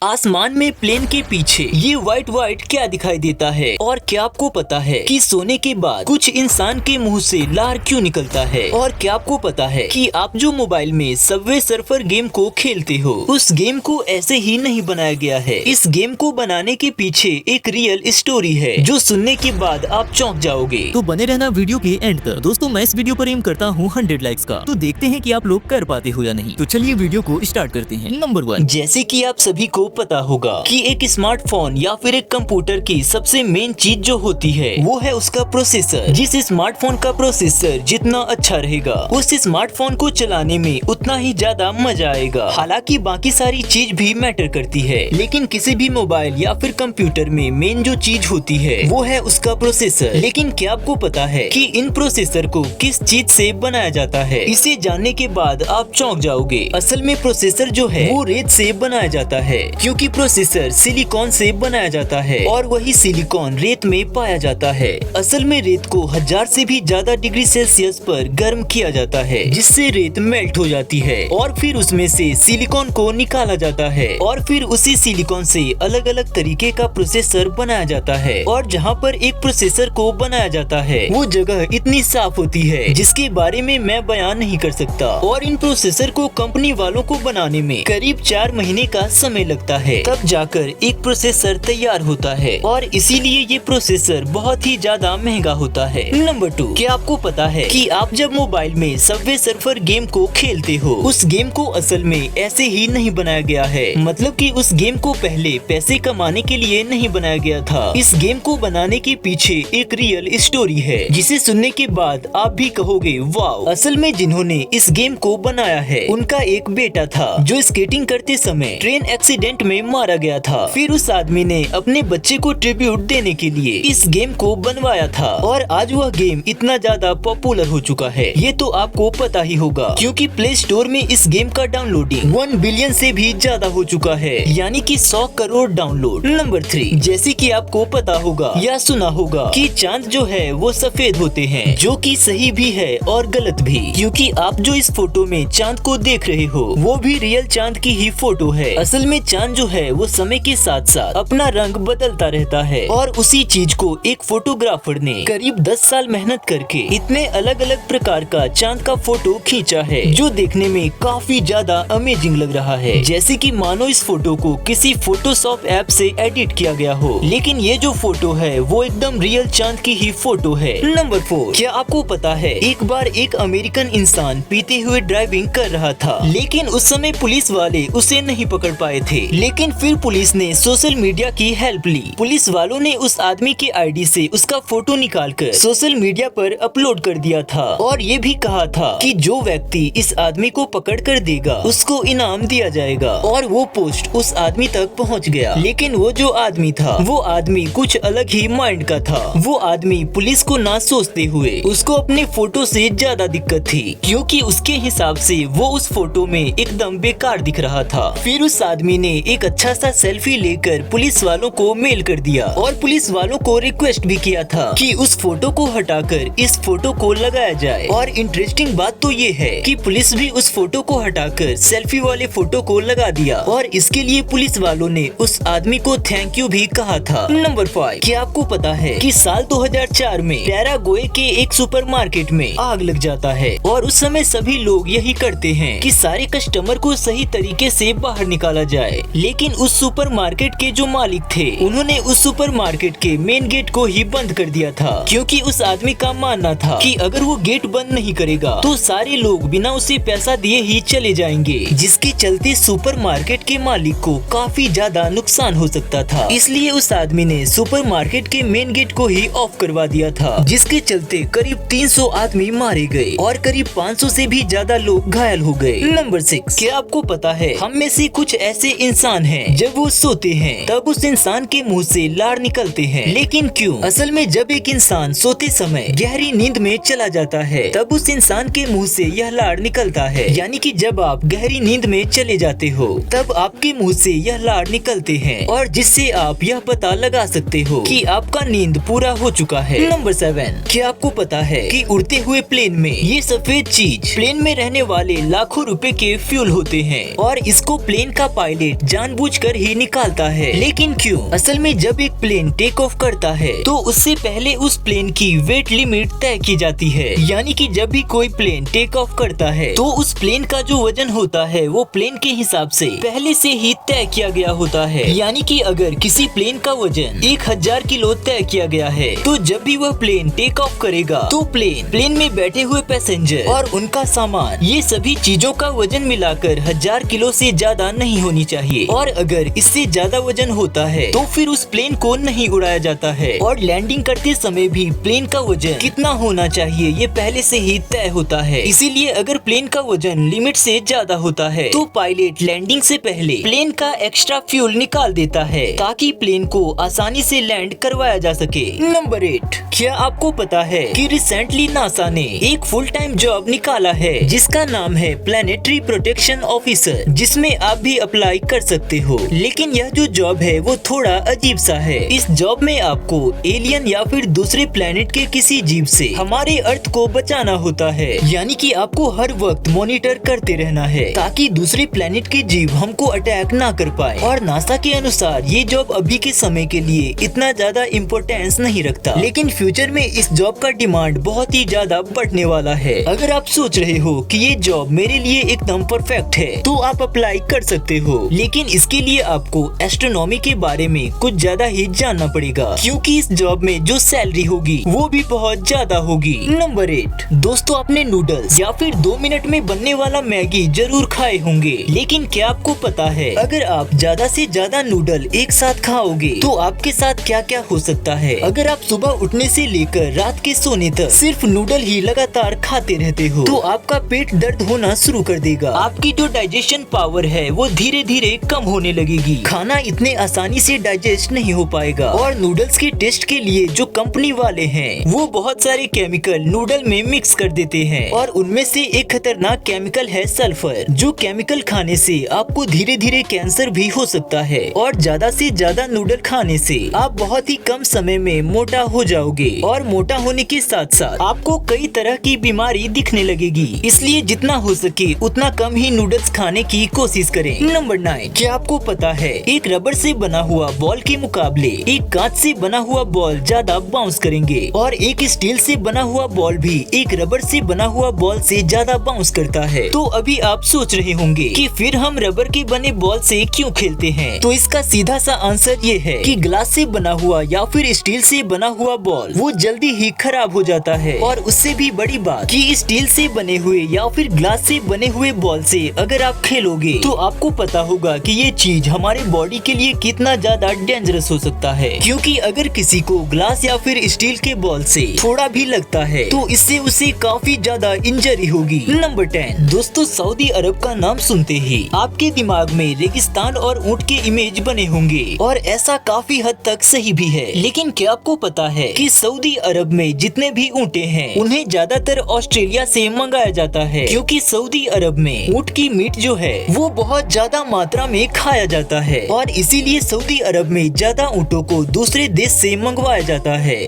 आसमान में प्लेन के पीछे ये व्हाइट व्हाइट क्या दिखाई देता है? और क्या आपको पता है कि सोने के बाद कुछ इंसान के मुंह से लार क्यों निकलता है? और क्या आपको पता है कि आप जो मोबाइल में सबवे सर्फर गेम को खेलते हो, उस गेम को ऐसे ही नहीं बनाया गया है। इस गेम को बनाने के पीछे एक रियल स्टोरी है जो सुनने के बाद आप चौंक जाओगे। तो बने रहना वीडियो के एंड तक। दोस्तों, मैं इस वीडियो पर एम करता हूँ 100 लाइक्स का, तो देखते हैं कि आप लोग कर पाते हो या नहीं। तो चलिए वीडियो को स्टार्ट करते हैं। नंबर 1, जैसे कि आप सभी को पता होगा कि एक स्मार्टफोन या फिर एक कंप्यूटर की सबसे मेन चीज जो होती है वो है उसका प्रोसेसर। जिस स्मार्टफोन का प्रोसेसर जितना अच्छा रहेगा, उस स्मार्टफोन को चलाने में उतना ही ज्यादा मजा आएगा। हालांकि बाकी सारी चीज भी मैटर करती है, लेकिन किसी भी मोबाइल या फिर कंप्यूटर में मेन जो चीज होती है वो है उसका प्रोसेसर। लेकिन क्या आपको पता है कि इन प्रोसेसर को किस चीज से बनाया जाता है? इसे जानने के बाद आप चौंक जाओगे। असल में प्रोसेसर जो है वो रेत से बनाया जाता है, क्योंकि प्रोसेसर सिलिकॉन से बनाया जाता है और वही सिलिकॉन रेत में पाया जाता है। असल में रेत को 1000 से भी ज्यादा डिग्री सेल्सियस पर गर्म किया जाता है, जिससे रेत मेल्ट हो जाती है और फिर उसमें से सिलिकॉन को निकाला जाता है और फिर उसी सिलिकॉन से अलग अलग तरीके का प्रोसेसर बनाया जाता है। और जहाँ पर एक प्रोसेसर को बनाया जाता है वो जगह इतनी साफ होती है जिसके बारे में मैं बयान नहीं कर सकता। और इन प्रोसेसर को कंपनी वालों को बनाने में करीब 4 महीने का समय लगता है, तब जाकर एक प्रोसेसर तैयार होता है और इसीलिए ये प्रोसेसर बहुत ही ज्यादा महंगा होता है। नंबर 2, क्या आपको पता है कि आप जब मोबाइल में सबवे सर्फर गेम को खेलते हो, उस गेम को असल में ऐसे ही नहीं बनाया गया है। मतलब कि उस गेम को पहले पैसे कमाने के लिए नहीं बनाया गया था। इस गेम को बनाने के पीछे एक रियल स्टोरी है जिसे सुनने के बाद आप भी कहोगे वाओ। असल में जिन्होंने इस गेम को बनाया है उनका एक बेटा था जो स्केटिंग करते समय ट्रेन एक्सीडेंट में मारा गया था। फिर उस आदमी ने अपने बच्चे को ट्रिब्यूट देने के लिए इस गेम को बनवाया था और आज वह गेम इतना ज्यादा पॉपुलर हो चुका है, ये तो आपको पता ही होगा, क्योंकि प्ले स्टोर में इस गेम का डाउनलोडिंग 1 बिलियन से भी ज्यादा हो चुका है, यानी कि 100 करोड़ डाउनलोड। नंबर 3, जैसे कि आपको पता होगा या सुना होगा कि चांद जो है वो सफेद होते हैं, जो कि सही भी है और गलत भी, क्योंकि आप जो इस फोटो में चांद को देख रहे हो वो भी रियल चांद की ही फोटो है। असल में चांद जो है वो समय के साथ साथ अपना रंग बदलता रहता है और उसी चीज को एक फोटोग्राफर ने करीब 10 साल मेहनत करके इतने अलग अलग प्रकार का चांद का फोटो खींचा है, जो देखने में काफी ज्यादा अमेजिंग लग रहा है, जैसे कि मानो इस फोटो को किसी फोटोशॉप ऐप से एडिट किया गया हो। लेकिन ये जो फोटो है वो एकदम रियल चांद की ही फोटो है। नंबर 4, क्या आपको पता है एक बार एक अमेरिकन इंसान पीते हुए ड्राइविंग कर रहा था, लेकिन उस समय पुलिस वाले उसे नहीं पकड़ पाए थे। लेकिन फिर पुलिस ने सोशल मीडिया की हेल्प ली। पुलिस वालों ने उस आदमी के आईडी से उसका फोटो निकालकर सोशल मीडिया पर अपलोड कर दिया था और ये भी कहा था कि जो व्यक्ति इस आदमी को पकड़ कर देगा उसको इनाम दिया जाएगा। और वो पोस्ट उस आदमी तक पहुंच गया, लेकिन वो जो आदमी था वो आदमी कुछ अलग ही माइंड का था। वो आदमी पुलिस को ना सोचते हुए उसको अपने फोटो से ज्यादा दिक्कत थी, क्योंकि उसके हिसाब से वो उस फोटो में एकदम बेकार दिख रहा था। फिर उस आदमी ने एक अच्छा सा सेल्फी लेकर पुलिस वालों को मेल कर दिया और पुलिस वालों को रिक्वेस्ट भी किया था कि उस फोटो को हटाकर इस फोटो को लगाया जाए। और इंटरेस्टिंग बात तो ये है कि पुलिस भी उस फोटो को हटाकर सेल्फी वाले फोटो को लगा दिया और इसके लिए पुलिस वालों ने उस आदमी को थैंक यू भी कहा था। नंबर 5, क्या आपको पता है कि साल 2004 में पैराग्वे के एक सुपरमार्केट में आग लग जाता है और उस समय सभी लोग यही करते हैं कि सारे कस्टमर को सही तरीके से बाहर निकाला जाए। लेकिन उस सुपरमार्केट के जो मालिक थे उन्होंने उस सुपरमार्केट के मेन गेट को ही बंद कर दिया था, क्योंकि उस आदमी का मानना था कि अगर वो गेट बंद नहीं करेगा तो सारे लोग बिना उसे पैसा दिए ही चले जाएंगे, जिसके चलते सुपरमार्केट के मालिक को काफी ज्यादा नुकसान हो सकता था। इसलिए उस आदमी ने सुपरमार्केट के मेन गेट को ही ऑफ करवा दिया था, जिसके चलते करीब 300 आदमी मारे गए और करीब 500 से भी ज्यादा लोग घायल हो गए। नंबर 6, क्या आपको पता है हम में से कुछ ऐसे इंसान हैं जब वो सोते हैं तब उस इंसान के मुंह से लार निकलते हैं। लेकिन क्यों? असल में जब एक इंसान सोते समय गहरी नींद में चला जाता है तब उस इंसान के मुंह से यह लार निकलता है, यानी कि जब आप गहरी नींद में चले जाते हो तब आपके मुंह से यह लार निकलते हैं और जिससे आप यह यह पता लगा सकते हो कि आपका नींद पूरा हो चुका है। नंबर 7, क्या आपको पता है कि उड़ते हुए प्लेन में ये सफेद चीज प्लेन में रहने वाले लाखों रुपए के फ्यूल होते हैं और इसको प्लेन का पायलट जानबूझकर ही निकालता है। लेकिन क्यों? असल में जब एक प्लेन टेक ऑफ करता है तो उससे पहले उस प्लेन की वेट लिमिट तय की जाती है। यानी कि जब भी कोई प्लेन टेक ऑफ करता है तो उस प्लेन का जो वजन होता है वो प्लेन के हिसाब से पहले से ही तय किया गया होता है। यानी कि अगर किसी प्लेन का वजन 1000 किलो तय किया गया है तो जब भी वह प्लेन टेक ऑफ करेगा तो प्लेन में बैठे हुए पैसेंजर और उनका सामान, ये सभी चीजों का वजन मिलाकर 1000 किलो से ज्यादा नहीं होनी चाहिए। और अगर इससे ज्यादा वजन होता है तो फिर उस प्लेन को नहीं उड़ाया जाता है। और लैंडिंग करते समय भी प्लेन का वजन कितना होना चाहिए ये पहले से ही तय होता है। इसीलिए अगर प्लेन का वजन लिमिट से ज्यादा होता है तो पायलट लैंडिंग से पहले प्लेन का एक्स्ट्रा फ्यूल निकाल देता है ताकि प्लेन को आसानी से लैंड करवाया जा सके। नंबर 8, क्या आपको पता है कि रिसेंटली नासा ने एक फुल टाइम जॉब निकाला है जिसका नाम है प्लेनेटरी प्रोटेक्शन ऑफिसर, जिसमें आप भी अप्लाई कर सकते हो। लेकिन यह जो जॉब है वो थोड़ा अजीब सा है। इस जॉब में आपको एलियन या फिर दूसरे प्लेनेट के किसी जीव से हमारे अर्थ को बचाना होता है। यानी कि आपको हर वक्त मॉनिटर करते रहना है ताकि दूसरे प्लेनेट के जीव हमको अटैक ना कर पाए। और नासा के अनुसार ये जॉब अभी के समय के लिए इतना ज्यादा इम्पोर्टेंस नहीं रखता, लेकिन फ्यूचर में इस जॉब का डिमांड बहुत ही ज्यादा बढ़ने वाला है। अगर आप सोच रहे हो कि ये जॉब मेरे लिए एकदम परफेक्ट है तो आप अप्लाई कर सकते हो, लेकिन इसके लिए आपको एस्ट्रोनॉमी के बारे में कुछ ज्यादा ही जानना पड़ेगा क्योंकि इस जॉब में जो सैलरी होगी वो भी बहुत ज्यादा होगी। नंबर 8, दोस्तों आपने नूडल्स या फिर 2 मिनट में बनने वाला मैगी जरूर खाए होंगे, लेकिन क्या आपको पता है अगर आप ज्यादा से ज्यादा नूडल एक साथ खाओगे तो आपके साथ क्या क्या हो सकता है? अगर आप सुबह उठने से लेकर रात के सोने तक सिर्फ नूडल ही लगातार खाते रहते हो तो आपका पेट दर्द होना शुरू कर देगा। आपकी जो डाइजेशन पावर है वो धीरे धीरे कम होने लगेगी। खाना इतने आसानी से डाइजेस्ट नहीं हो पाएगा। और नूडल्स के टेस्ट के लिए जो कंपनी वाले हैं वो बहुत सारे केमिकल नूडल में मिक्स कर देते हैं और उनमें से एक खतरनाक केमिकल है सल्फर, जो केमिकल खाने से आपको धीरे धीरे कैंसर भी हो सकता है। और ज्यादा से ज्यादा नूडल खाने से आप बहुत ही कम समय में मोटा हो जाओगे और मोटा होने के साथ साथ आपको कई तरह की बीमारी दिखने लगेगी। इसलिए जितना हो सके उतना कम ही नूडल्स खाने की कोशिश करें। नंबर 9, क्या आपको पता है एक रबर से बना हुआ बॉल के मुकाबले एक कांच से बना हुआ बॉल ज्यादा बाउंस करेंगे और एक स्टील से बना हुआ बॉल भी एक रबर से बना हुआ बॉल से ज्यादा बाउंस करता है। तो अभी आप सोच रहे होंगे कि फिर हम रबर के बने बॉल से क्यों खेलते हैं? तो इसका सीधा सा आंसर ये है कि ग्लास से बना हुआ या फिर स्टील से बना हुआ बॉल वो जल्दी ही खराब हो जाता है। और उससे भी बड़ी बात कि स्टील से बने हुए या फिर ग्लास से बने हुए बॉल से अगर आप खेलोगे तो आपको पता होगा कि ये चीज हमारे बॉडी के लिए कितना ज्यादा डेंजरस हो सकता है, क्योंकि अगर किसी को ग्लास या फिर स्टील के बॉल से थोड़ा भी लगता है तो इससे उसे काफी ज्यादा इंजरी होगी। नंबर 10, दोस्तों सऊदी अरब का नाम सुनते ही आपके दिमाग में रेगिस्तान और ऊंट के इमेज बने होंगे और ऐसा काफी हद तक सही भी है। लेकिन क्या आपको पता है कि सऊदी अरब में जितने भी ऊँटे हैं उन्हें ज्यादातर ऑस्ट्रेलिया से मंगाया जाता है, क्योंकि सऊदी अरब में ऊँट की मीट जो है वो बहुत ज्यादा मात्रा में खाया जाता है और इसीलिए सऊदी अरब में ज्यादा ऊँटों को दूसरे देश से मंगवाया जाता है।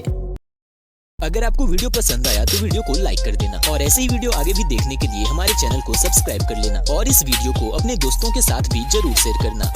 अगर आपको वीडियो पसंद आया तो वीडियो को लाइक कर देना और ऐसे ही वीडियो आगे भी देखने के लिए हमारे चैनल को सब्सक्राइब कर लेना और इस वीडियो को अपने दोस्तों के साथ भी जरूर शेयर करना।